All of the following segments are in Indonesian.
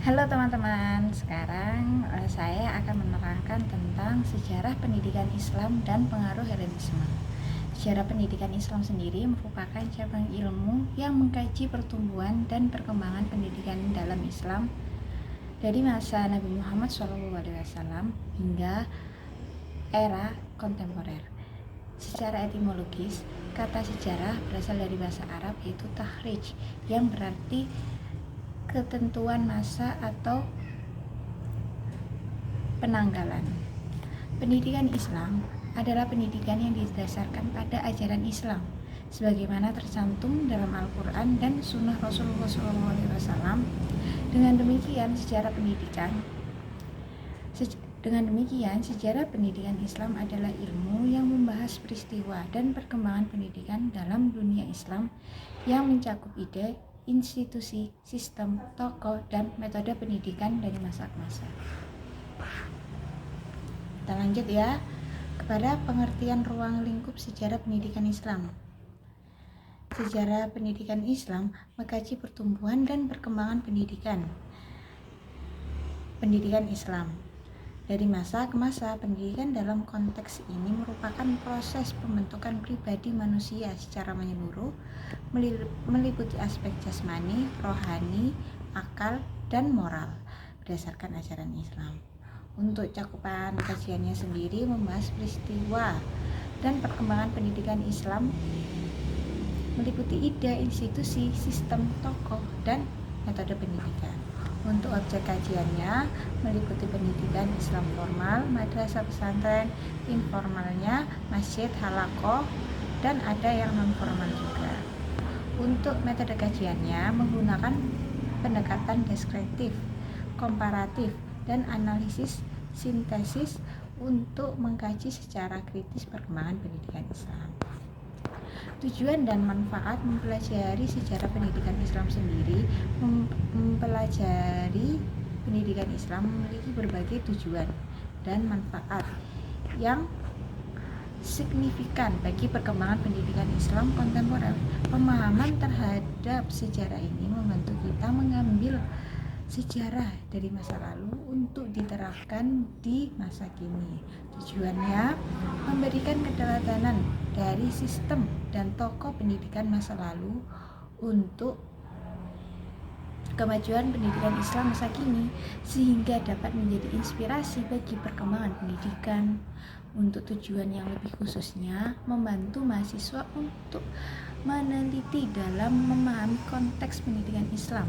Halo teman-teman, sekarang saya akan menerangkan tentang sejarah pendidikan Islam dan pengaruh Helenisme. Sejarah pendidikan Islam sendiri merupakan cabang ilmu yang mengkaji pertumbuhan dan perkembangan pendidikan dalam Islam dari masa Nabi Muhammad SAW hingga era kontemporer. Secara etimologis, kata sejarah berasal dari bahasa Arab yaitu tahrij yang berarti ketentuan masa atau penanggalan. Pendidikan Islam adalah pendidikan yang didasarkan pada ajaran Islam sebagaimana tercantum dalam Al-Quran dan Sunnah Rasulullah SAW. Dengan demikian, sejarah pendidikan Islam adalah ilmu yang membahas peristiwa dan perkembangan pendidikan dalam dunia Islam yang mencakup ide, institusi, sistem, tokoh, dan metode pendidikan dari masa ke masa. Kita lanjut ya kepada pengertian ruang lingkup sejarah pendidikan Islam. Sejarah pendidikan Islam mengkaji pertumbuhan dan perkembangan pendidikan Islam. Dari masa ke masa, pendidikan dalam konteks ini merupakan proses pembentukan pribadi manusia secara menyeluruh, meliputi aspek jasmani, rohani, akal, dan moral berdasarkan ajaran Islam. Untuk cakupan kajiannya sendiri membahas peristiwa dan perkembangan pendidikan Islam, meliputi ide, institusi, sistem, tokoh, dan metode pendidikan. Untuk objek kajiannya meliputi pendidikan Islam formal, madrasah, pesantren, informalnya, masjid, halaqah, dan ada yang non formal juga. Untuk metode kajiannya menggunakan pendekatan deskriptif, komparatif, dan analisis sintesis untuk mengkaji secara kritis perkembangan pendidikan Islam. Tujuan dan manfaat mempelajari sejarah pendidikan Islam sendiri. Mempelajari pendidikan Islam memiliki berbagai tujuan dan manfaat yang signifikan bagi perkembangan pendidikan Islam kontemporer. Pemahaman terhadap sejarah ini membantu kita mengambil sejarah dari masa lalu untuk diterapkan di masa kini. Tujuannya memberikan keteladanan dari sistem dan tokoh pendidikan masa lalu untuk kemajuan pendidikan Islam masa kini, sehingga dapat menjadi inspirasi bagi perkembangan pendidikan. Untuk tujuan yang lebih khususnya, membantu mahasiswa untuk meneliti dalam memahami konteks pendidikan Islam,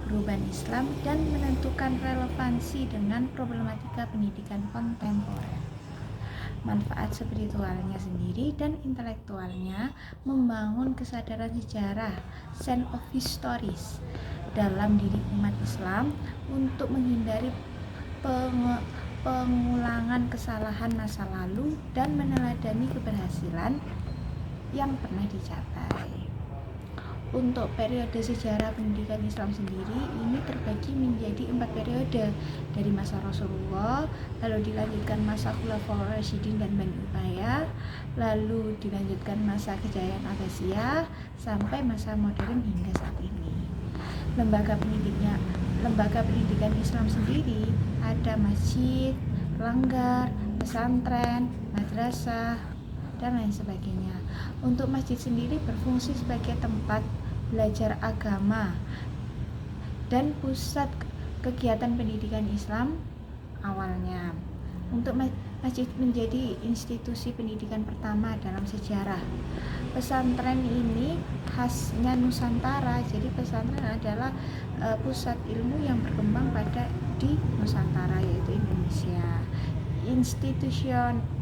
perubahan Islam, dan menentukan relevansi dengan problematika pendidikan kontemporer. Manfaat spiritualnya sendiri dan intelektualnya membangun kesadaran sejarah, sense of histories, dalam diri umat Islam untuk menghindari pengulangan kesalahan masa lalu dan meneladani keberhasilan yang pernah dicapai. Untuk periode sejarah pendidikan Islam sendiri ini terbagi menjadi 4 periode, dari masa Rasulullah, lalu dilanjutkan masa Khulafaur Rasyidin dan Bani Umayyah, lalu dilanjutkan masa kejayaan Abbasiyah sampai masa modern hingga saat ini. Lembaga pendidikan Islam sendiri ada masjid, langgar, pesantren, madrasah, dan lain sebagainya. Untuk masjid sendiri berfungsi sebagai tempat belajar agama dan pusat kegiatan pendidikan Islam awalnya. Untuk masjid menjadi institusi pendidikan pertama dalam sejarah. Pesantren ini khasnya Nusantara, jadi pesantren adalah pusat ilmu yang berkembang di Nusantara, yaitu Indonesia.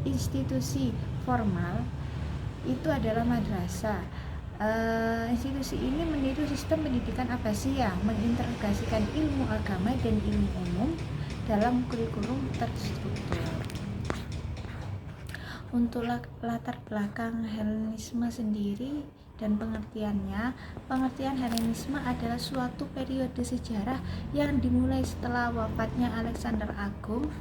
Institusi formal itu adalah madrasah. Institusi ini meniru sistem pendidikan Abbasiyah, mengintegrasikan ilmu agama dan ilmu umum dalam kurikulum terstruktur. Untuk latar belakang Helenisme sendiri dan pengertiannya, pengertian Helenisme adalah suatu periode sejarah yang dimulai setelah wafatnya Alexander Agung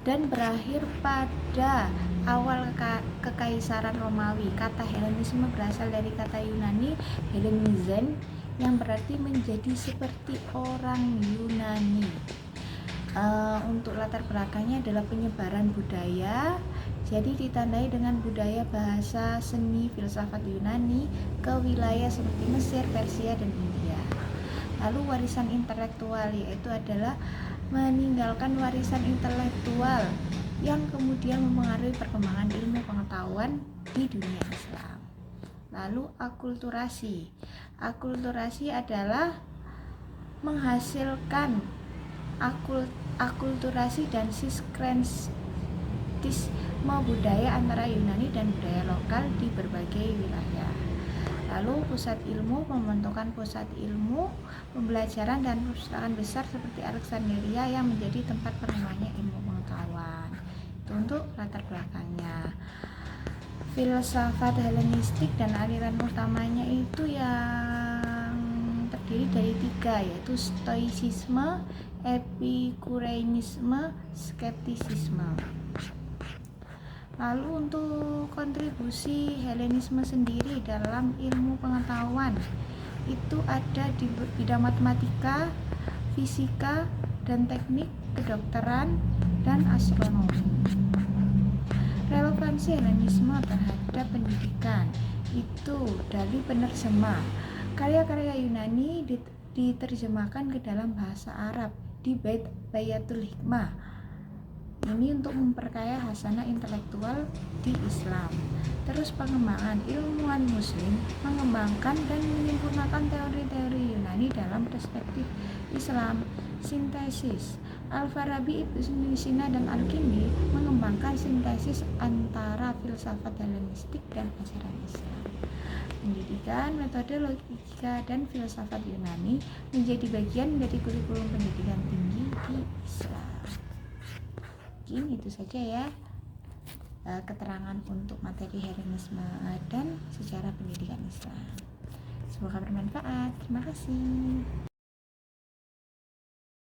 dan berakhir pada awal Kekaisaran Romawi. Kata Helenisme berasal dari kata Yunani Hellenizen yang berarti menjadi seperti orang Yunani. Untuk latar belakangnya adalah penyebaran budaya, jadi ditandai dengan budaya, bahasa, seni, filsafat Yunani ke wilayah seperti Mesir, Persia, dan India. Lalu warisan intelektual, yaitu adalah meninggalkan warisan intelektual yang kemudian mempengaruhi perkembangan ilmu pengetahuan di dunia Islam. Lalu akulturasi. Akulturasi adalah menghasilkan akulturasi dan sinkretisme budaya antara Yunani dan budaya lokal di berbagai wilayah. Lalu pusat ilmu, pembentukan pusat ilmu, pembelajaran dan perpustakaan besar seperti Alexandria yang menjadi tempat perkembangannya ilmu pengetahuan. Itu untuk latar belakangnya. Filsafat Helenistik dan aliran utamanya itu yang terdiri dari 3, yaitu Stoicisme, Epikureanisme, Skeptisisme. Lalu untuk kontribusi Helenisme sendiri dalam ilmu pengetahuan itu ada di bidang matematika, fisika, dan teknik, kedokteran, dan astronomi. Relevansi Helenisme terhadap pendidikan itu dari penerjemah. Karya-karya Yunani diterjemahkan ke dalam bahasa Arab di Bayatul Hikmah. Ini untuk memperkaya hasanah intelektual di Islam. Terus pengembangan ilmuwan muslim mengembangkan dan menyempurnakan teori-teori Yunani dalam perspektif Islam. Sintesis. Al-Farabi, Ibnu Sina, dan Al-Kindi mengembangkan sintesis antara filsafat Helenistik dan ajaran Islam. Pendidikan, metode, logika, dan filsafat Yunani menjadi bagian dari kurikulum pendidikan tinggi di Islam. Mungkin itu saja ya keterangan untuk materi Helenisme dan sejarah pendidikan Islam. Semoga bermanfaat. Terima kasih.